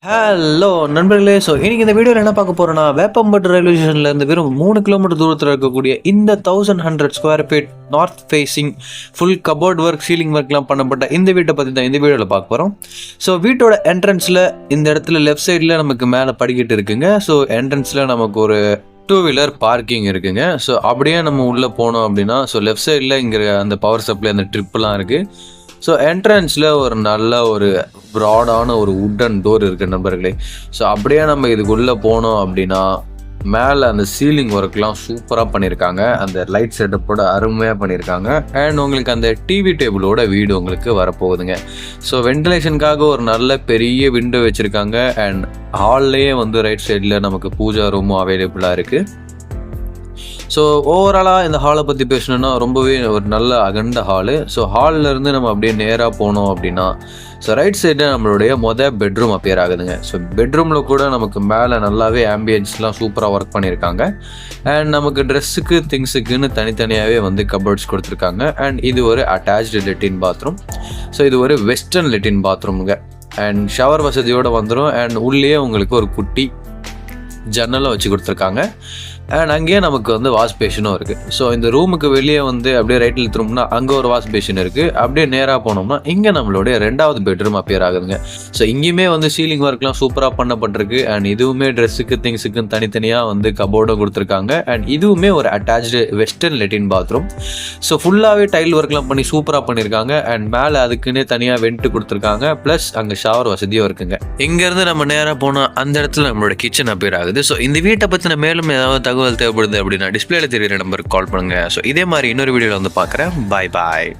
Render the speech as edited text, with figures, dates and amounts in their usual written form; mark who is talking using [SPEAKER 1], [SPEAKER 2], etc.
[SPEAKER 1] Hello நண்பர்களே. So இன்னைக்கு இந்த வீடியோவில் என்ன பார்க்க போகிறோன்னா, வேப்பம்பட்டு ரயில்வே ஸ்டேஷன்லேருந்து வெறும் 3 கிலோமீட்டர் தூரத்தில் இருக்கக்கூடிய இந்த 1100 square feet north facing full cupboard work ceiling ஒர்க்லாம் பண்ணப்பட்ட இந்த வீட்டை பற்றி தான் இந்த வீடியோவில் பார்க்க போகிறோம். ஸோ வீட்டோட என்ட்ரன்ஸில் இந்த இடத்துல லெஃப்ட் சைடில் நமக்கு மேலே படிக்கிட்டு இருக்குங்க. ஸோ என்ட்ரன்ஸில் நமக்கு ஒரு 2 வீலர் பார்க்கிங் இருக்குங்க. ஸோ அப்படியே நம்ம உள்ளே போனோம் அப்படின்னா, ஸோ லெஃப்ட் சைடில் இங்கே அந்த பவர் சப்ளை அந்த ட்ரிப்லாம் இருக்குது. ஸோ என்ட்ரன்ஸில் ஒரு நல்ல ஒரு ப்ராடான ஒரு உட்டன் டோர் இருக்குது நண்பர்களே. ஸோ அப்படியே நம்ம இதுக்குள்ளே போனோம் அப்படின்னா, மேலே அந்த சீலிங் ஒர்க்லாம் சூப்பராக பண்ணியிருக்காங்க. அந்த லைட் செட்டப்போட அருமையாக பண்ணியிருக்காங்க. அண்ட் உங்களுக்கு அந்த டிவி டேபிளோட வீடு உங்களுக்கு வரப்போகுதுங்க. ஸோ வென்டிலேஷனுக்காக ஒரு நல்ல பெரிய விண்டோ வச்சுருக்காங்க. அண்ட் ஹால்லேயே வந்து ரைட் சைடில் நமக்கு பூஜா ரூமும் அவைலபிளாக இருக்குது. ஸோ ஓவராலாக இந்த ஹாலை பற்றி பேசணுன்னா ரொம்பவே ஒரு நல்ல அகண்ட ஹாலு. ஸோ ஹாலிலேருந்து நம்ம அப்படியே நேராக போனோம் அப்படின்னா, ஸோ ரைட் சைடில் நம்மளுடைய பெட்ரூம் அப்பியர் ஆகுதுங்க. ஸோ பெட்ரூமில் கூட நமக்கு மேலே நல்லாவே ஆம்பியன்ஸ்லாம் சூப்பராக ஒர்க் பண்ணியிருக்காங்க. அண்ட் நமக்கு ட்ரெஸ்ஸுக்கு திங்ஸுக்குன்னு தனித்தனியாகவே வந்து கபோர்ட்ஸ் கொடுத்துருக்காங்க. அண்ட் இது ஒரு அட்டாச்டு லெட்டின் பாத்ரூம். ஸோ இது ஒரு வெஸ்டர்ன் லெட்டின் பாத்ரூமுங்க. அண்ட் ஷவர் வசதியோடு வந்துடும். அண்ட் உள்ளேயே உங்களுக்கு ஒரு குட்டி ஜன்னலும் வச்சு கொடுத்துருக்காங்க. அண்ட் அங்கேயே நமக்கு வந்து வாஷ் பேஷனும் இருக்குது. ஸோ இந்த ரூமுக்கு வெளியே வந்து அப்படியே ரைட்டில் திரும்பினா அங்கே ஒரு வாஷ் பேஷன் இருக்குது. அப்படியே நேராக போனோம்னா இங்கே நம்மளுடைய 2வது பெட்ரூம் அப்பியர் ஆகுதுங்க. ஸோ இங்கேயுமே வந்து சீலிங் ஒர்க்லாம் சூப்பராக பண்ணப்பட்டிருக்கு. அண்ட் இதுவுமே ட்ரெஸ்ஸுக்கு திங்ஸுக்குன்னு தனித்தனியாக வந்து கபோர்டும் கொடுத்துருக்காங்க. அண்ட் இதுவுமே ஒரு அட்டாச்சு வெஸ்டர்ன் லெட்டின் பாத்ரூம். ஸோ ஃபுல்லாகவே டைல் ஒர்க்லாம் பண்ணி சூப்பராக பண்ணியிருக்காங்க. அண்ட் மேலே அதுக்குன்னே தனியாக வெண்ட்டு கொடுத்துருக்காங்க. ப்ளஸ் அங்கே ஷவர் வசதியும் இருக்குங்க. இங்கேருந்து நம்ம நேராக போனால் அந்த இடத்துல நம்மளோட கிச்சன் அப்பியர் ஆகுது. ஸோ இந்த வீட்டை பற்றின மேலும் ஏதாவது தகவல் தேவைப்படுது அப்படின்னா டிஸ்பிளேல தெரியுற நம்பருக்கு கால் பண்ணுங்க. ஸோ இதே மாதிரி இன்னொரு வீடியோவில் வந்து பார்க்குறேன். பாய் பாய்.